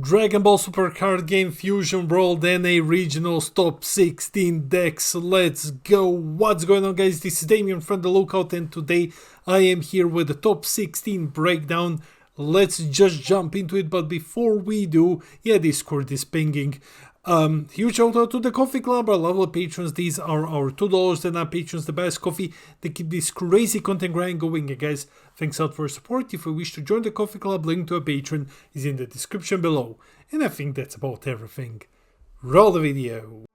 Dragon Ball Super Card Game Fusion World NA Regionals Top 16 decks. Let's go. What's going on, guys? This is Damien from The Lookout, and today I am here with the top 16 breakdown. Let's just jump into it, but before we do, yeah, Discord is pinging. Huge shout out to the Coffee Club, our lovely patrons. These are our $2 and our patrons, the best coffee. They keep this crazy content grind going, guys. Thanks out for your support. If you wish to join the Coffee Club, link to a patron is in the description below. And I think that's about everything. Roll the video.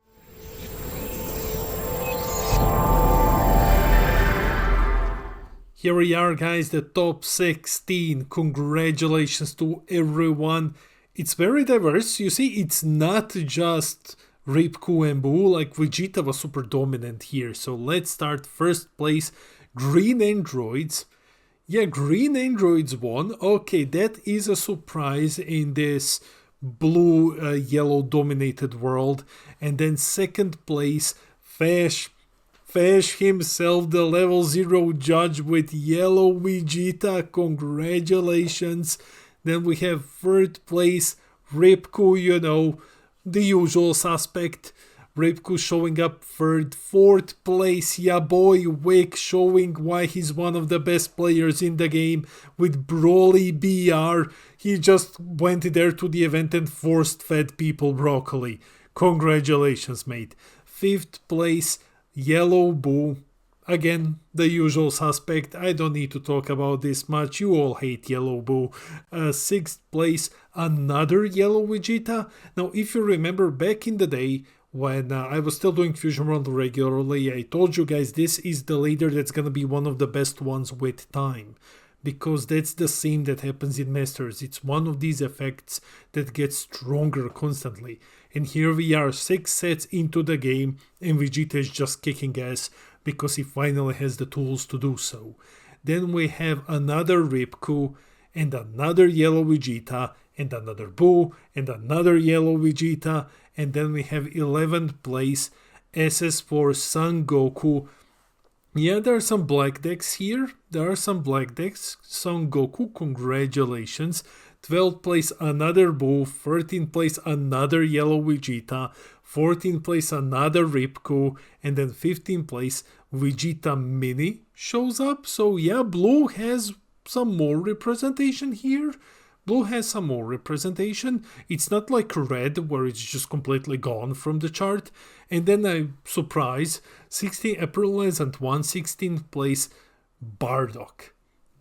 Here we are, guys, the top 16. Congratulations to everyone. It's very diverse. You see, it's not just Ripku and Boo, like Vegeta was super dominant here. So let's start first place, Green Androids. Yeah, Green Androids won. Okay, that is a surprise in this blue, yellow dominated world. And then second place, Fesh himself, the level 0 judge with yellow Vegeta. Congratulations. Then we have third place, Ripku, you know, the usual suspect. Ripku showing up third. Fourth place, ya boy Wick, showing why he's one of the best players in the game with Broly BR. He just went there to the event and forced fed people broccoli. Congratulations, mate. Fifth place, Yellow Boo. Again, the usual suspect. I don't need to talk about this much. You all hate Yellow Boo. Sixth place, another Yellow Vegeta. Now, if you remember back in the day when I was still doing Fusion World regularly, I told you guys this is the leader that's gonna be one of the best ones with time. Because that's the same that happens in Masters. It's one of these effects that gets stronger constantly. And here we are 6 sets into the game and Vegeta is just kicking ass because he finally has the tools to do so. Then we have another Ripku and another Yellow Vegeta and another Boo and another Yellow Vegeta. And then we have 11th place SS4 Son Goku. Yeah, there are some black decks here. There are some black decks. Son Goku, congratulations. 12th place, another Boo. 13th place, another Yellow Vegeta. 14th place, another Ripku. And then 15th place, Vegeta Mini shows up. So yeah, Blue has some more representation here. Blue has some more representation. It's not like Red, where it's just completely gone from the chart. And then a surprise, 16 April and 16th place, Bardock.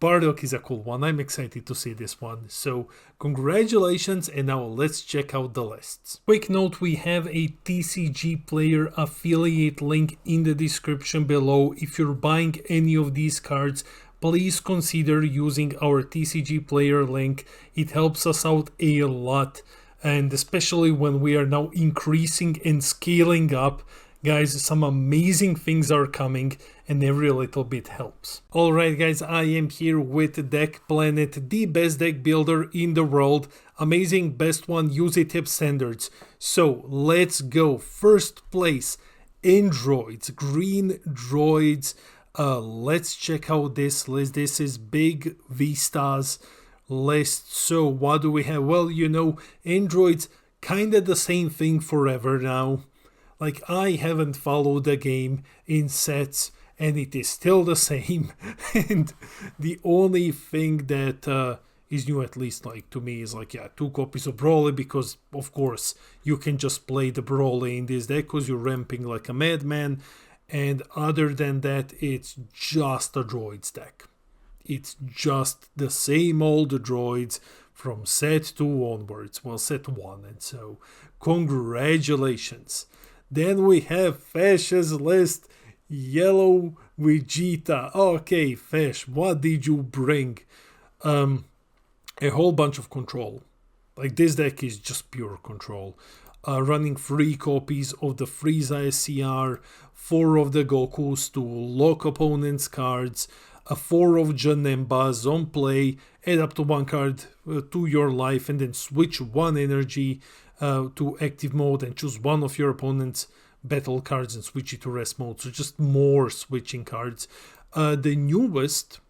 Bardock is a cool one. I'm excited to see this one. So congratulations, and now let's check out the lists. Quick note, we have a TCG Player affiliate link in the description below. If you're buying any of these cards, please consider using our TCG Player link. It helps us out a lot, and especially when we are now increasing and scaling up. Guys, some amazing things are coming and every little bit helps. Alright guys, I am here with Deck Planet, the best deck builder in the world. Amazing, best one, use it tip standards. So let's go. First place, Androids, Green Droids. Let's check out this list. This is Big Vistas list. So what do we have? Well, you know, Androids, kinda the same thing forever now. Like, I haven't followed the game in sets and it is still the same. And the only thing that is new, at least like to me, is like, yeah, 2 copies of Broly, because of course you can just play the Broly in this deck because you're ramping like a madman. And other than that, it's just a droids deck. It's just the same old droids from set 2 onwards. Well, set 1, and so congratulations. Then we have Fesh's list, Yellow Vegeta. Okay, Fesh, what did you bring? A whole bunch of control. Like, this deck is just pure control. Running 3 copies of the Frieza SCR, 4 of the Gokus to lock opponents' cards, 4 of Janembas on play, add up to 1 card to your life, and then switch 1 energy to active mode and choose 1 of your opponent's battle cards and switch it to rest mode. So just more switching cards. The newest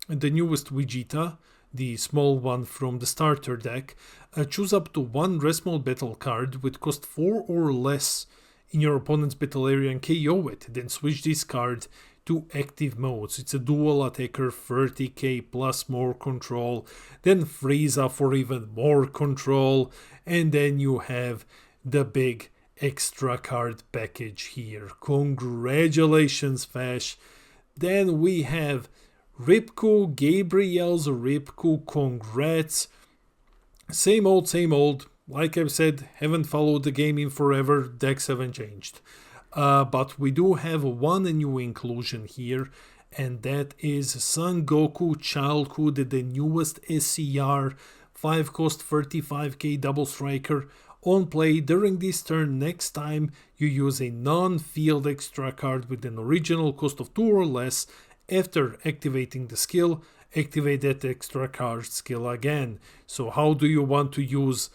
Vegeta, the small one from the starter deck, choose up to one rest mode battle card with cost 4 or less in your opponent's battle area and KO it. Then switch this card to active modes. It's a dual attacker, 30k plus more control, then Frieza for even more control, and then you have the big extra card package here. Congratulations, Fash. Then we have Ripku, Gabriel's Ripku, congrats. Same old. Like I've said, haven't followed the game in forever, decks haven't changed. But we do have one new inclusion here, and that is Son Goku Childhood, the newest SCR, 5 cost 35k double striker. On play during this turn, next time you use a non-field extra card with an original cost of 2 or less, after activating the skill, activate that extra card skill again. So how do you want to use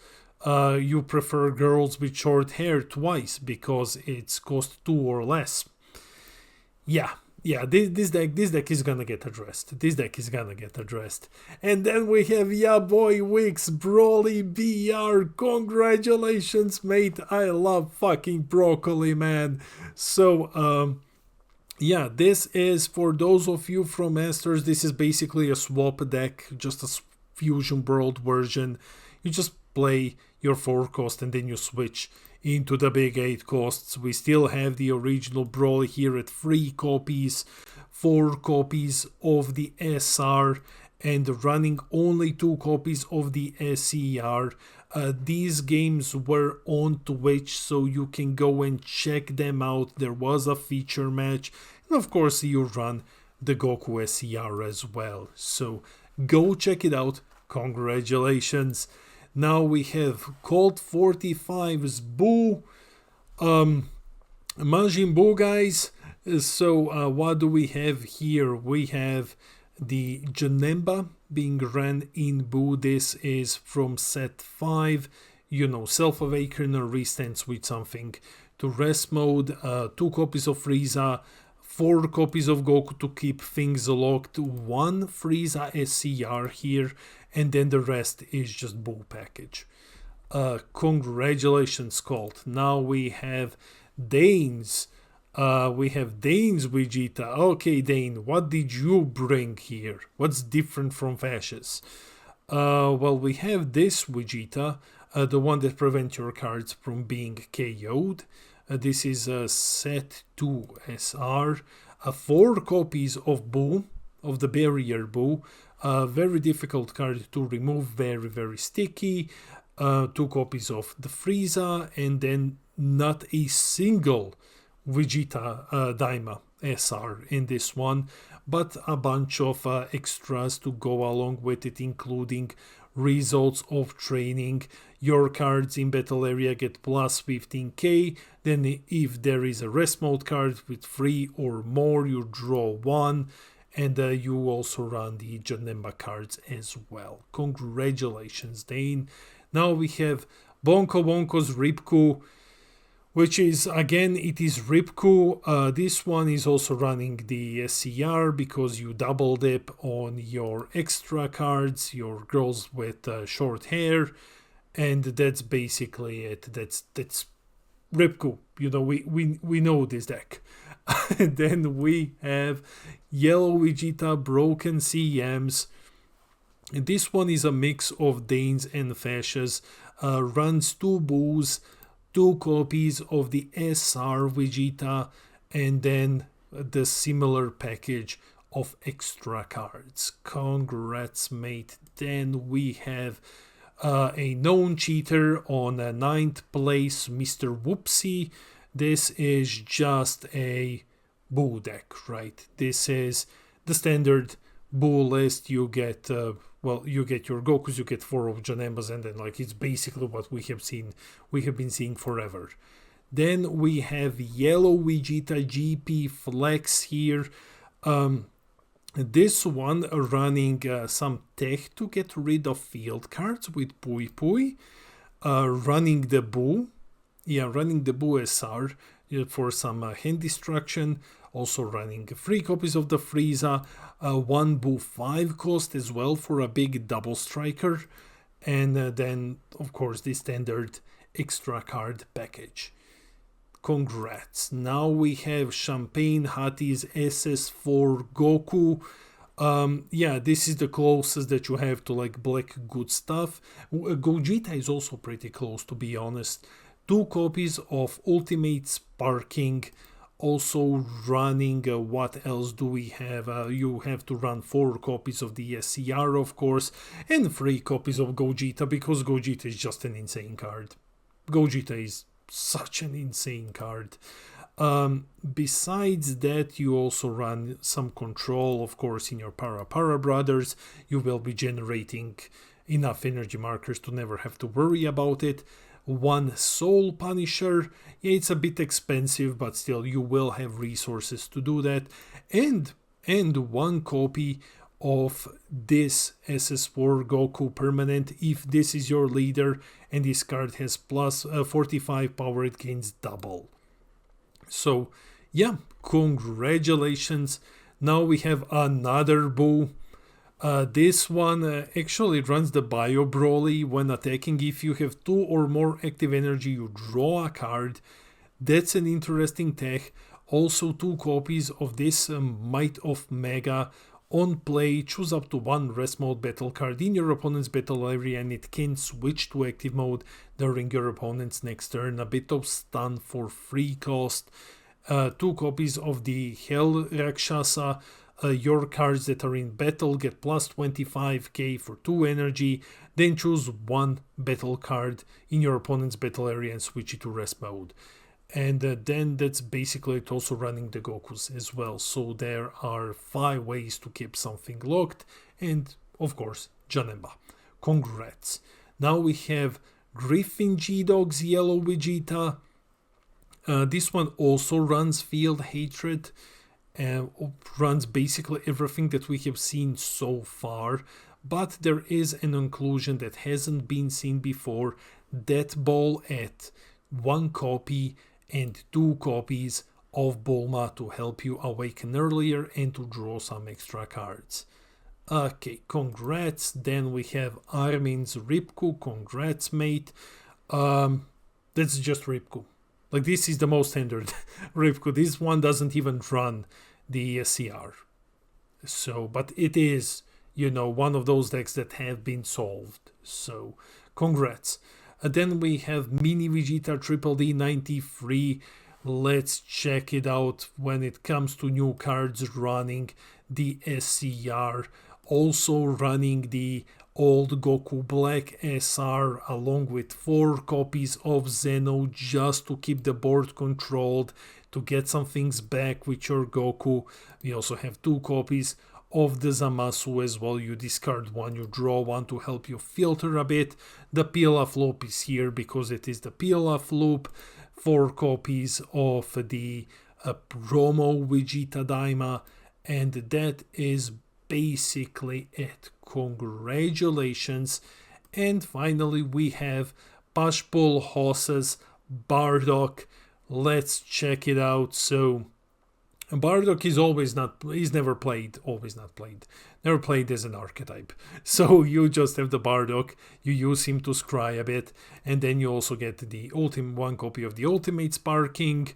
you prefer girls with short hair twice because it's cost 2 or less? Yeah, this deck is gonna get addressed. And then we have ya boy Wix Broly BR. Congratulations, mate. I love fucking broccoli, man. So yeah, this is for those of you from Masters. This is basically a swap deck, just a Fusion World version. You just play your 4 cost and then you switch into the big 8 costs. We still have the original Broly here at 3 copies, 4 copies of the SR, and running only 2 copies of the SCR. These games were on Twitch, so you can go and check them out. There was a feature match, and of course you run the Goku SCR as well. So go check it out. Congratulations. Now we have Colt 45's Buu, Majin Buu, guys. So what do we have here? We have the Janemba being ran in Buu. This is from set 5, self-awaken or restands with something. To rest mode, 2 copies of Frieza, 4 copies of Goku to keep things locked, 1 Frieza SCR here, and then the rest is just Buu package. Congratulations, Colt. Now we have Dane's. Vegeta. Okay, Dane, what did you bring here? What's different from Fash's? Well, we have this Vegeta, the one that prevents your cards from being KO'd. This is a set 2 SR. 4 copies of Buu, of the Barrier Buu. Very difficult card to remove, very sticky. 2 copies of the Frieza, and then not a single Vegeta Daima SR in this one, but a bunch of extras to go along with it, including results of training. Your cards in battle area get plus 15k. Then if there is a rest mode card with 3 or more, you draw 1. And you also run the Janemba cards as well. Congratulations, Dane. Now we have Bonko Bonko's Ripku, which is, again, it is Ripku. This one is also running the SCR because you double dip on your extra cards, your girls with short hair, and that's basically it. That's Ripku. We know this deck. And then we have Yellow Vegeta Broken CMs. And this one is a mix of Danes and Fashas. Runs 2 Buus, 2 copies of the SR Vegeta, and then the similar package of extra cards. Congrats, mate. Then we have a known cheater on 9th place, Mr. Whoopsie. This is just a Buu deck, right? This is the standard Buu list. You get you get your Gokus, you get 4 of Janembas, and then it's basically what we have been seeing forever. Then we have Yellow Vegeta GP Flex here. This one running some tech to get rid of field cards with Pui Pui. Running the Buu. Yeah, running the Buu SR for some hand destruction. Also running 3 copies of the Frieza, 1 Boo 5 cost as well for a big double striker, and then of course the standard extra card package. Congrats. Now we have Champagne Hati's SS4 Goku. Yeah, this is the closest that you have to like black good stuff. Gogeta is also pretty close, to be honest. 2 copies of Ultimate Sparking. Also running, what else do we have? You have to run 4 copies of the SCR, of course, and 3 copies of Gogeta, because Gogeta is just an insane card. Gogeta is such an insane card. Besides that, you also run some control, of course, in your Para Brothers. You will be generating enough energy markers to never have to worry about it. 1 Soul Punisher, yeah, it's a bit expensive, but still you will have resources to do that, and 1 copy of this SS4 Goku permanent. If this is your leader and this card has plus 45 power, it gains double. So yeah, congratulations. Now we have another Boo. This one actually runs the Bio Broly. When attacking, if you have 2 or more active energy, you draw a card. That's an interesting tech. Also 2 copies of this Might of Mega. On play, choose up to 1 rest mode battle card in your opponent's battle area, and it can switch to active mode during your opponent's next turn. A bit of stun for 3 cost. 2 copies of the Hell Rakshasa. Your cards that are in battle get plus 25k for 2 energy. Then choose 1 battle card in your opponent's battle area and switch it to rest mode. And then that's basically it, also running the Gokus as well. So there are 5 ways to keep something locked, and of course Janemba. Congrats. Now we have Griffin G-Dog's Yellow Vegeta. This one also runs Field Hatred, runs basically everything that we have seen so far, but there is an inclusion that hasn't been seen before. Death Ball at 1 copy and 2 copies of Bulma to help you awaken earlier and to draw some extra cards. Okay, congrats. Then we have Armin's Ripku. Congrats, mate. That's just Ripku. Like, this is the most standard Ripku. This one doesn't even run the CR. So, but it is, you know, one of those decks that have been solved. So, congrats. Then we have Mini Vegeta Triple D 93. Let's check it out when it comes to new cards running the SCR. Also running the old Goku Black SR along with 4 copies of Zeno, just to keep the board controlled, to get some things back with your Goku. We also have 2 copies of the Zamasu as well. You discard 1, you draw 1 to help you filter a bit. The Pilaf Loop is here because it is the Pilaf Loop. 4 copies of the promo Vegeta Daima, and that is basically it. Congratulations. And finally we have Pashpul Horses Bardock. Let's check it out. So Bardock is never played as an archetype. So you just have the Bardock, you use him to scry a bit, and then you also get the 1 copy of the Ultimate Sparking.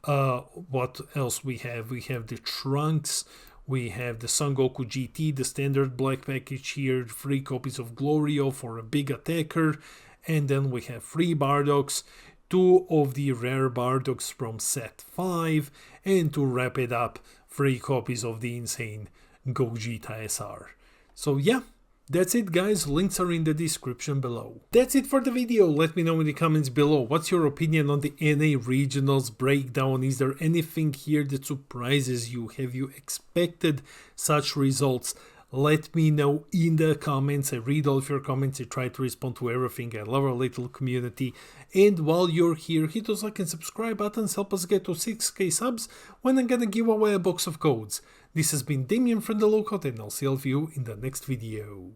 What else we have? We have the Trunks, we have the Son Goku GT, the standard black package here, 3 copies of Glorio for a big attacker, and then we have 3 Bardocks, 2 of the rare Bardocks from set 5, and to wrap it up, 3 copies of the insane Gogeta SR. So yeah, that's it guys, links are in the description below. That's it for the video. Let me know in the comments below what's your opinion on the NA Regionals breakdown. Is there anything here that surprises you? Have you expected such results? Let me know in the comments. I read all of your comments. I try to respond to everything. I love our little community. And while you're here, hit those like and subscribe buttons. Help us get to 6k subs when I'm gonna give away a box of codes. This has been Damien from the Lookout, and I'll see all of you in the next video.